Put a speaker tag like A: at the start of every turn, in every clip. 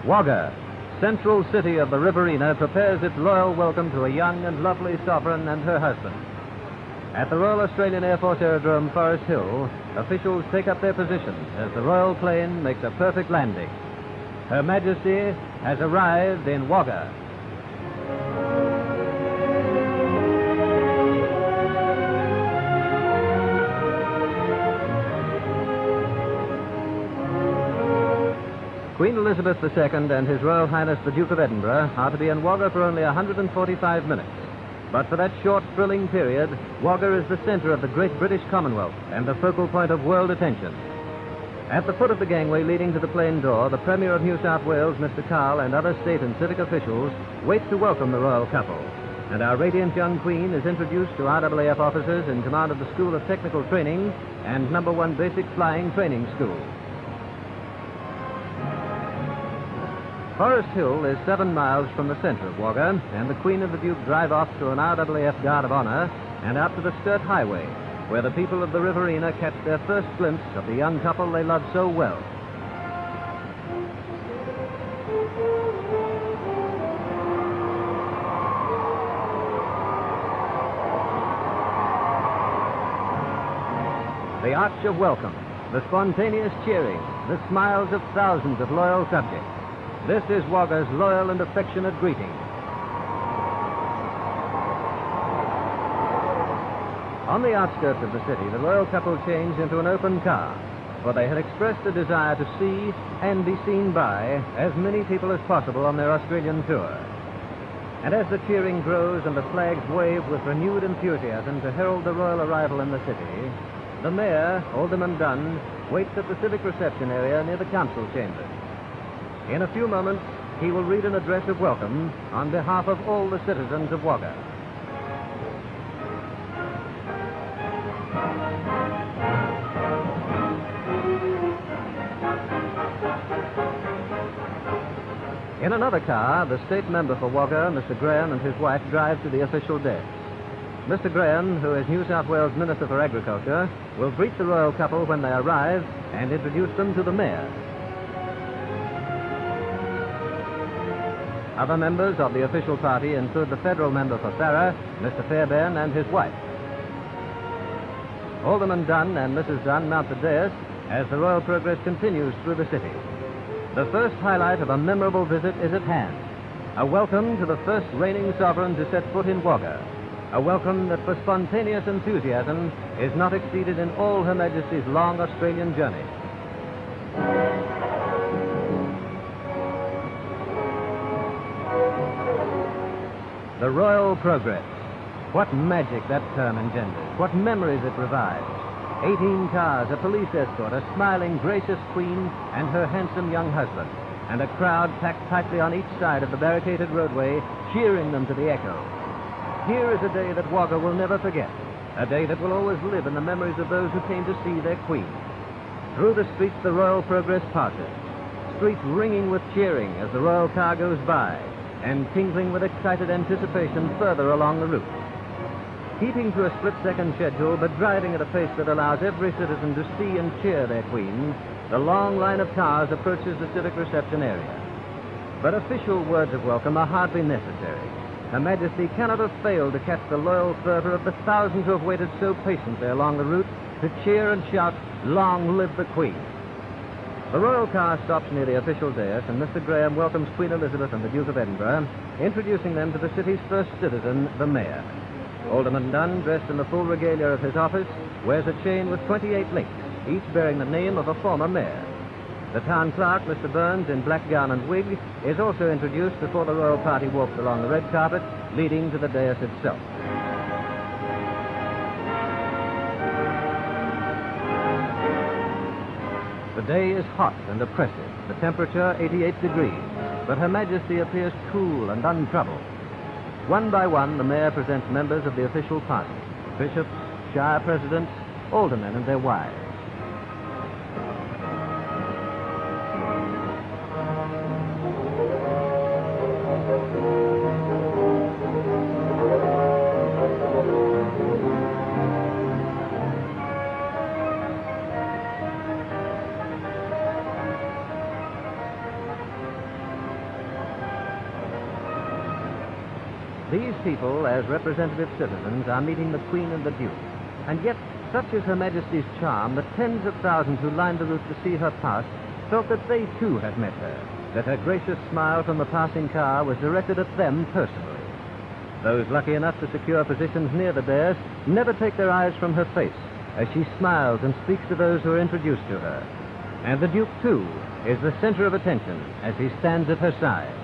A: Wagga, central city of the Riverina, prepares its loyal welcome to a young and lovely sovereign and her husband. At the Royal Australian Air Force Aerodrome, Forest Hill, officials take up their positions as the royal plane makes a perfect landing. Her Majesty has arrived in Wagga. Queen Elizabeth II and His Royal Highness the Duke of Edinburgh are to be in Wagga for only 145 minutes. But for that short, thrilling period, Wagga is the center of the great British Commonwealth and the focal point of world attention. At the foot of the gangway leading to the plane door, the Premier of New South Wales, Mr. Carl, and other state and civic officials wait to welcome the royal couple. And our radiant young Queen is introduced to RAAF officers in command of the School of Technical Training and No. 1 Basic Flying Training School. Forest Hill is 7 miles from the center of Wagga, and the Queen and the Duke drive off to an RAAF Guard of Honor and out to the Sturt Highway, where the people of the Riverina catch their first glimpse of the young couple they love so well. The arch of welcome, the spontaneous cheering, the smiles of thousands of loyal subjects. This is Wagga's loyal and affectionate greeting. On the outskirts of the city, the royal couple changed into an open car, for they had expressed a desire to see and be seen by as many people as possible on their Australian tour. And as the cheering grows and the flags wave with renewed enthusiasm to herald the royal arrival in the city, the Mayor, Alderman Dunn, waits at the civic reception area near the council chambers. In a few moments, he will read an address of welcome on behalf of all the citizens of Wagga. In another car, the state member for Wagga, Mr. Graham, and his wife drive to the official desk. Mr. Graham, who is New South Wales Minister for Agriculture, will greet the royal couple when they arrive and introduce them to the Mayor. Other members of the official party include the federal member for Farrer, Mr. Fairbairn, and his wife. Alderman Dunn and Mrs. Dunn mount the dais as the royal progress continues through the city. The first highlight of a memorable visit is at hand. A welcome to the first reigning sovereign to set foot in Wagga. A welcome that for spontaneous enthusiasm is not exceeded in all Her Majesty's long Australian journey. The royal progress. What magic that term engenders. What memories it revives. 18 cars, a police escort, a smiling, gracious Queen and her handsome young husband, and a crowd packed tightly on each side of the barricaded roadway, cheering them to the echo. Here is a day that Wagga will never forget, a day that will always live in the memories of those who came to see their Queen. Through the streets the royal progress passes, streets ringing with cheering as the royal car goes by, and tingling with excited anticipation further along the route. Keeping to a split-second schedule, but driving at a pace that allows every citizen to see and cheer their Queen, the long line of cars approaches the civic reception area. But official words of welcome are hardly necessary. Her Majesty cannot have failed to catch the loyal fervor of the thousands who have waited so patiently along the route to cheer and shout, "Long live the Queen!" The royal car stops near the official dais, and Mr. Graham welcomes Queen Elizabeth and the Duke of Edinburgh, introducing them to the city's first citizen, the Mayor. Alderman Dunn, dressed in the full regalia of his office, wears a chain with 28 links, each bearing the name of a former mayor. The town clerk, Mr. Burns, in black gown and wig, is also introduced before the royal party walks along the red carpet, leading to the dais itself. The day is hot and oppressive, the temperature 88 degrees, but Her Majesty appears cool and untroubled. One by one, the Mayor presents members of the official party, bishops, shire presidents, aldermen, and their wives. These people, as representative citizens, are meeting the Queen and the Duke. And yet, such is Her Majesty's charm that tens of thousands who lined the route to see her pass felt that they too had met her, that her gracious smile from the passing car was directed at them personally. Those lucky enough to secure positions near the dais never take their eyes from her face as she smiles and speaks to those who are introduced to her. And the Duke, too, is the center of attention as he stands at her side.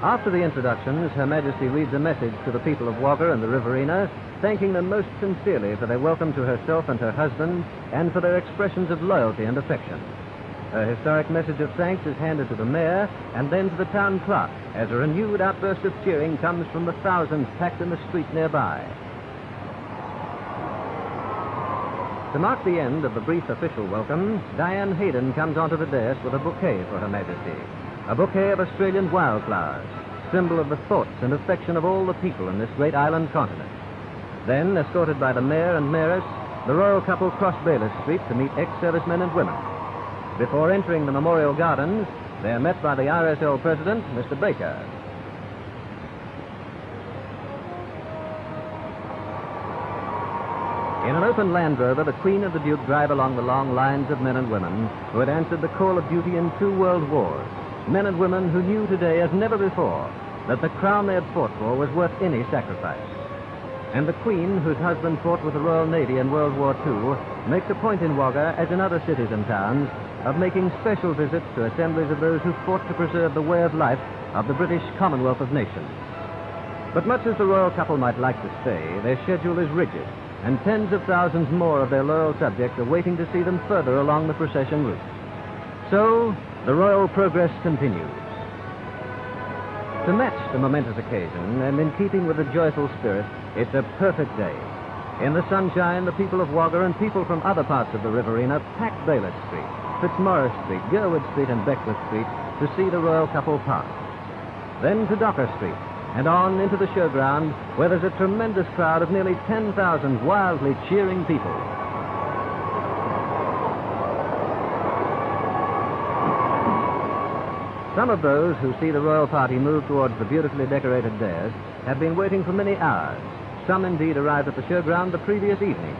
A: After the introductions, Her Majesty reads a message to the people of Wagga and the Riverina, thanking them most sincerely for their welcome to herself and her husband, and for their expressions of loyalty and affection. Her historic message of thanks is handed to the mayor and then to the town clerk, as a renewed outburst of cheering comes from the thousands packed in the street nearby. To mark the end of the brief official welcome, Diane Hayden comes onto the dais with a bouquet for Her Majesty. A bouquet of Australian wildflowers, symbol of the thoughts and affection of all the people in this great island continent. Then, escorted by the mayor and mayoress, the royal couple cross Bayless Street to meet ex-servicemen and women. Before entering the Memorial Gardens, they are met by the RSL president, Mr. Baker. In an open Land Rover, the Queen and the Duke drive along the long lines of men and women who had answered the call of duty in 2 world wars. Men and women who knew today, as never before, that the crown they had fought for was worth any sacrifice. And the Queen, whose husband fought with the Royal Navy in World War II, makes a point in Wagga, as in other cities and towns, of making special visits to assemblies of those who fought to preserve the way of life of the British Commonwealth of Nations. But much as the royal couple might like to stay, their schedule is rigid, and tens of thousands more of their loyal subjects are waiting to see them further along the procession route. So, the royal progress continues. To match the momentous occasion, and in keeping with the joyful spirit, it's a perfect day. In the sunshine, the people of Wagga and people from other parts of the Riverina pack Bayless Street, Fitzmaurice Street, Gurwood Street, and Beckwith Street to see the royal couple pass. Then to Docker Street, and on into the showground, where there's a tremendous crowd of nearly 10,000 wildly cheering people. Some of those who see the royal party move towards the beautifully decorated dais have been waiting for many hours. Some indeed arrived at the showground the previous evening.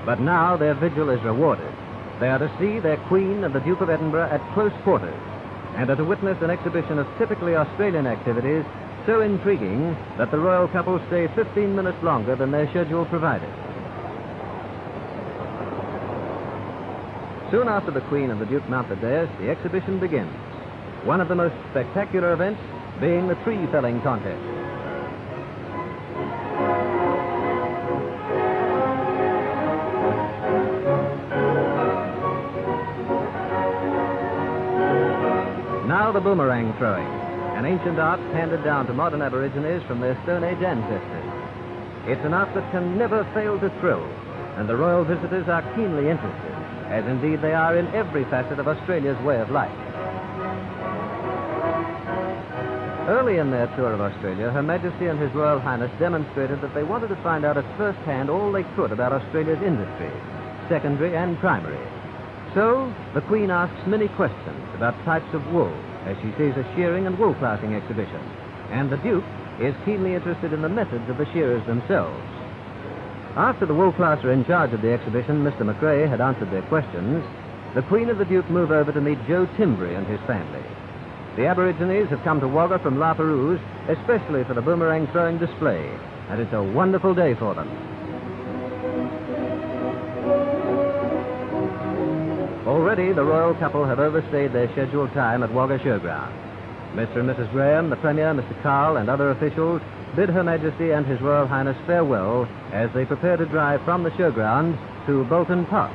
A: But now their vigil is rewarded. They are to see their Queen and the Duke of Edinburgh at close quarters, and are to witness an exhibition of typically Australian activities so intriguing that the royal couple stay 15 minutes longer than their schedule provided. Soon after the Queen and the Duke mount the dais, the exhibition begins. One of the most spectacular events being the tree-felling contest. Now the boomerang throwing, an ancient art handed down to modern Aborigines from their Stone Age ancestors. It's an art that can never fail to thrill, and the royal visitors are keenly interested, as indeed they are in every facet of Australia's way of life. Early in their tour of Australia, Her Majesty and His Royal Highness demonstrated that they wanted to find out at first hand all they could about Australia's industry, secondary and primary. So, the Queen asks many questions about types of wool, as she sees a shearing and wool classing exhibition, and the Duke is keenly interested in the methods of the shearers themselves. After the wool classer in charge of the exhibition, Mr. McRae, had answered their questions, the Queen and the Duke move over to meet Joe Timbry and his family. The Aborigines have come to Wagga from La Perouse, especially for the boomerang throwing display, and it's a wonderful day for them. Already, the royal couple have overstayed their scheduled time at Wagga Showground. Mr. and Mrs. Graham, the Premier, Mr. Carl, and other officials bid Her Majesty and His Royal Highness farewell as they prepare to drive from the showground to Bolton Park.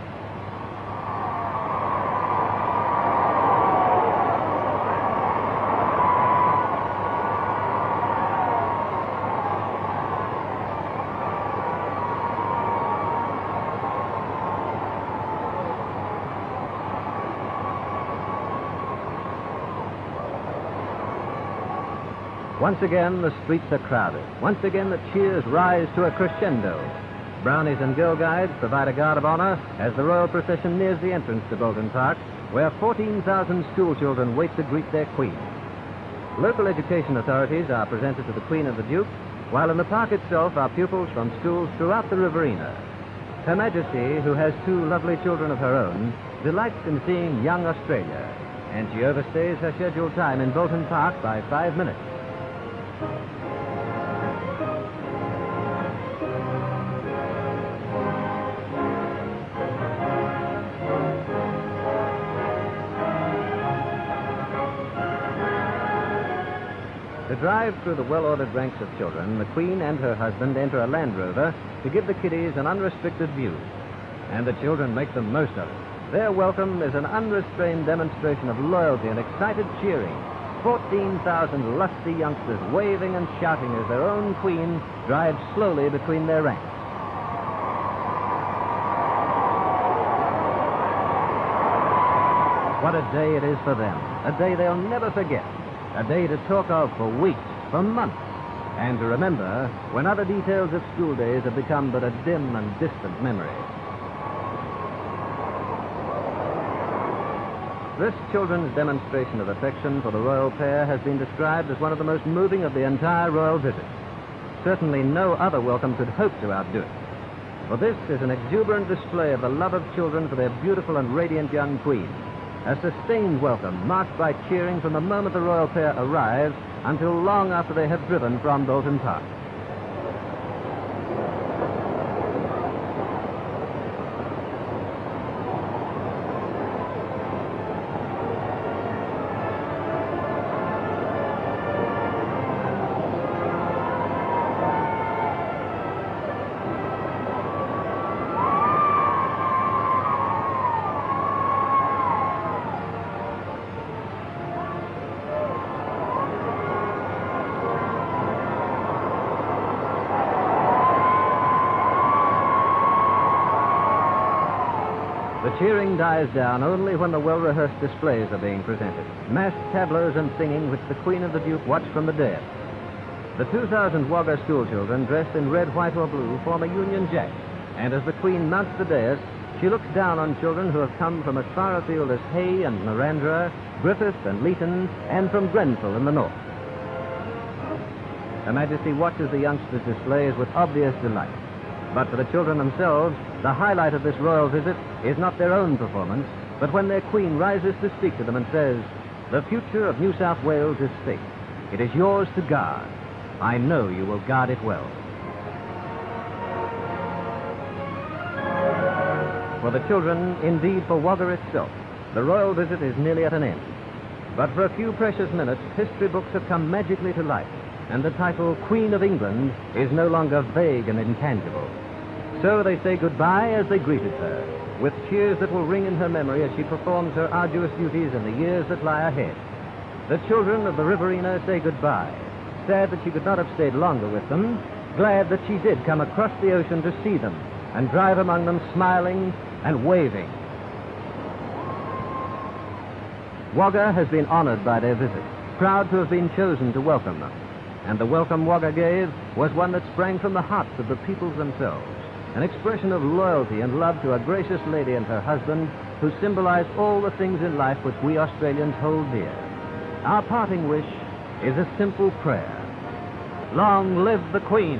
A: Once again, the streets are crowded. Once again, the cheers rise to a crescendo. Brownies and girl guides provide a guard of honor as the royal procession nears the entrance to Bolton Park, where 14,000 schoolchildren wait to greet their queen. Local education authorities are presented to the Queen and the Duke, while in the park itself are pupils from schools throughout the Riverina. Her Majesty, who has two lovely children of her own, delights in seeing young Australia, and she overstays her scheduled time in Bolton Park by 5 minutes. To drive through the well-ordered ranks of children, the Queen and her husband enter a Land Rover to give the kiddies an unrestricted view. And the children make the most of it. Their welcome is an unrestrained demonstration of loyalty and excited cheering. 14,000 lusty youngsters waving and shouting as their own Queen drives slowly between their ranks. What a day it is for them. A day they'll never forget. A day to talk of for weeks, for months, and to remember when other details of school days have become but a dim and distant memory. This children's demonstration of affection for the royal pair has been described as one of the most moving of the entire royal visit. Certainly no other welcome could hope to outdo it. For this is an exuberant display of the love of children for their beautiful and radiant young queen. A sustained welcome marked by cheering from the moment the royal pair arrives until long after they have driven from Bolton Park. The cheering dies down only when the well-rehearsed displays are being presented. Massed tableaux and singing which the Queen and the Duke watch from the dais. The 2,000 Wagga schoolchildren dressed in red, white, or blue form a Union Jack. And as the Queen mounts the dais, she looks down on children who have come from as far afield as Hay and Narandra, Griffith and Leeton, and from Grenfell in the north. Her Majesty watches the youngsters' displays with obvious delight. But for the children themselves, the highlight of this royal visit is not their own performance, but when their Queen rises to speak to them and says, "The future of New South Wales is safe. It is yours to guard. I know you will guard it well." For the children, indeed for Wagga itself, the royal visit is nearly at an end. But for a few precious minutes, history books have come magically to life, and the title Queen of England is no longer vague and intangible. So they say goodbye as they greeted her, with cheers that will ring in her memory as she performs her arduous duties in the years that lie ahead. The children of the Riverina say goodbye, sad that she could not have stayed longer with them, glad that she did come across the ocean to see them and drive among them smiling and waving. Wagga has been honored by their visit, proud to have been chosen to welcome them. And the welcome Wagga gave was one that sprang from the hearts of the peoples themselves, an expression of loyalty and love to a gracious lady and her husband who symbolize all the things in life which we Australians hold dear. Our parting wish is a simple prayer. Long live the Queen!